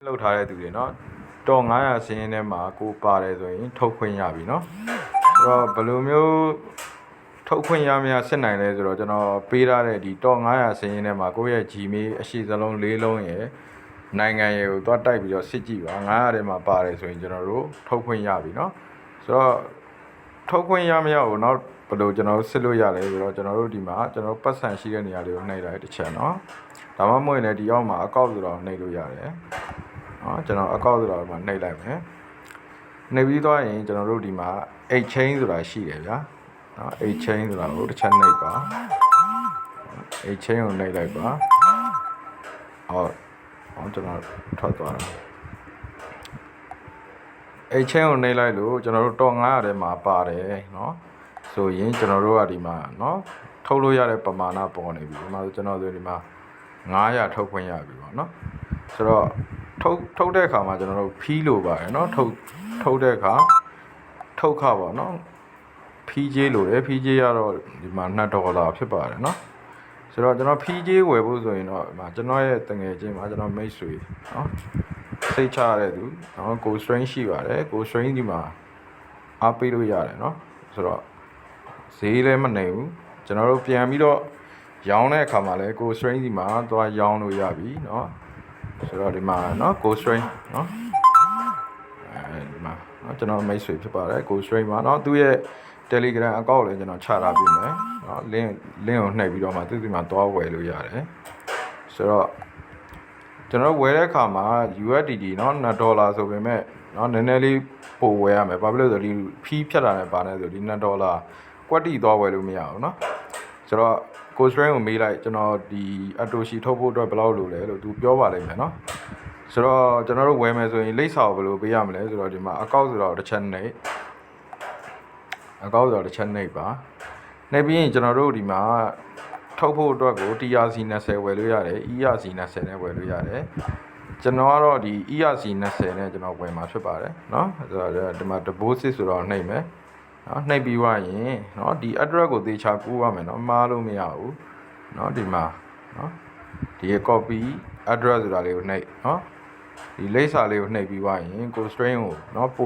လောက်ထားတဲ့သူတွေเนาะတော့900စင်းထဲမှာကိုပါတယ်ဆိုရင်ထုတ်ခွင့်ရပြီเนาะအဲ့တော့ဘယ်လိုမျိုးထုတ်ခွင့်ရမရစစ်နိုင်လဲဆိုတော့ကျွန်တော်ပေးထားတဲ့ဒီတော့900စင်းထဲမှာကိုယ့်ရဲ့ Gmail အရှိစလုံး၄လုံးရယ်နိုင်ငံရယ်ကိုသွားတိုက်ပြီးတော့စစ်ကြည့်ပါ900ထဲမှာပါတယ်ဆိုရင်ကျွန်တော်တို့ထုတ်ခွင့်ရပြီเนาะဆိုတော့ထုတ်ခွင့်ရမရဘူးเนาะဘယ်လိုကျွန်တော်စစ်လို့ရလဲဆိုတော့ကျွန်တော်တို့ဒီမှာကျွန်တော်ပတ်စံရှိတဲ့နေရာလေးကိုနှိပ်လိုက်တစ်ချက်เนาะဒါမှမဟုတ်ရင်လည်းဒီအောက်မှာအကောင့်ဆိုတော့နှိပ်လို့ရတယ်ကျွန်တော်အကောင့်ဆိုတာမှာနှိပ်လိုက်မယ်နှိပ်ပြီးသွားရင်ကျွန်တော်တို့ဒီမှာ exchange ဆိုတာရှိတယ်ဗျာနော် exchange ဆိုတာကိုတစ်ချက်နှိပ်ပါ exchange ကိုနှိပ်လိုက်ပါကျွန်တော်ထွက်သွားတာ exchange ကိုနှိပ်လိုက်လို့ကျွန်တော်တို့တော့900ထဲမှာပါတယ်နော်ဆိုရင်ကျွန်တော်တို့ကဒီမှာနော်ထုတ်လို့ရတဲ့ပမာဏပေါ်နေပြီဒီမှာကျွန်တော်တို့ဒီမှာ900ထုတ်ခွင့်ရပြီပေါ့နော်ဆိုတော့ထုတ်တဲ့အခါမှာကျွန်တော်တို့ဖီးလိုပါတယ်เนาะထုတ်တဲ့အခါထုတ်ခပါเนาะဖီးကြေးလိုတယ်ဖီးကြေးရတော့ဒီမှာ$2ဖြစ်ပါတယ်เนาะဆိုတော့ကျွန်တော်ဖီးကြေးဝယ်ဖို့ဆိုရင်တော့ဒီမှာကျွန်တော်ရဲ့တငယ်ချင်းမှာကျွန်တော်မိတ်ဆွေเนาะစိတ်ချရတဲ့သူเนาะကို strain ရှိပါတယ်ကို strain ဒီမှာအားပေးလို့ရတယ်เนาะဆိုတော့ဈေးလည်းမနေဘူးကျွန်တော်တို့ပြန်ပြီးတော့ရောင်းတဲ့အခါမှာလည်းကို strain ဒီမှာသွားရောင်းလို့ရပြီเนาะဆိုတော့ဒီမှာเนาะ Go Strain เนาะဒီမှာเนาะကျွန်တော်မိတ်ဆွေဖြစ်ပါတယ် Go Strain မှာเนาะသူ့ရဲ့ Telegram account ကိုလည်းကျွန်တော်ချထားပေးမယ်เนาะ link ကိုနှိပ်ပြီးတော့မှသူ့ဒီမှာသွားဝယ်လို့ရတယ်ဆိုတော့ကျွန်တော်ဝယ်တဲ့အခါမှာ USDT เนาะ$2ဆိုပေမဲ့เนาะနည်းနည်းလေးပိုဝယ်ရမယ်ဘာဖြစ်လို့လဲဆိုတော့ဒီဖီးဖြတ်တာနဲ့ပါနေဆိုဒီ$ကွက်တီသွားဝယ်လို့မရဘူးเนาะဆိုတော့ကိုစထရင်းကိုမေးလိုက်ကျွန်တော်ဒီအတိုရှီထုတ်ဖို့အတွက်ဘယ်လောက်လိုလဲလို့သူပြောပါလိမ့်မယ်เนาะဆိုတော့ကျွန်တော်တို့ဝယ်မယ်ဆိုရင်လိပ်စာကိုဘယ်လိုပေးရမလဲဆိုတော့ဒီမှာအကောင့်ဆိုတော့တစ်ချက်နှိပ်အကောင့်ဆိုတော့တစ်ချက်နှိပ်ပါနှိပ်ပြီးရင်ကျွန်တော်တို့ဒီမှာထုတ်ဖို့အတွက်ကို TRC 20ဝယ်လို့ရတယ် ERC 20နဲ့ဝယ်လို့ရတယ်ကျွန်တော်ကတော့ဒီ ERC 20နဲ့ကျွန်တော်ဝယ်မှာဖြစ်ပါတယ်เนาะဆိုတော့ဒီမှာ deposit ဆိုတော့နှိပ်မယ်နော်နှိပ်ပြီးွားရင်နော်ဒီ address ကိုသေချာကူးရမယ်နော်မှားလို့မရဘူးနော်ဒီမှာနော်ဒီ copy address ဆိုတာလေးကိုနှိပ်နော်ဒီလိပ်စာလေးကိုနှိပ်ပြီးွားရင်ကို string ကိုနော်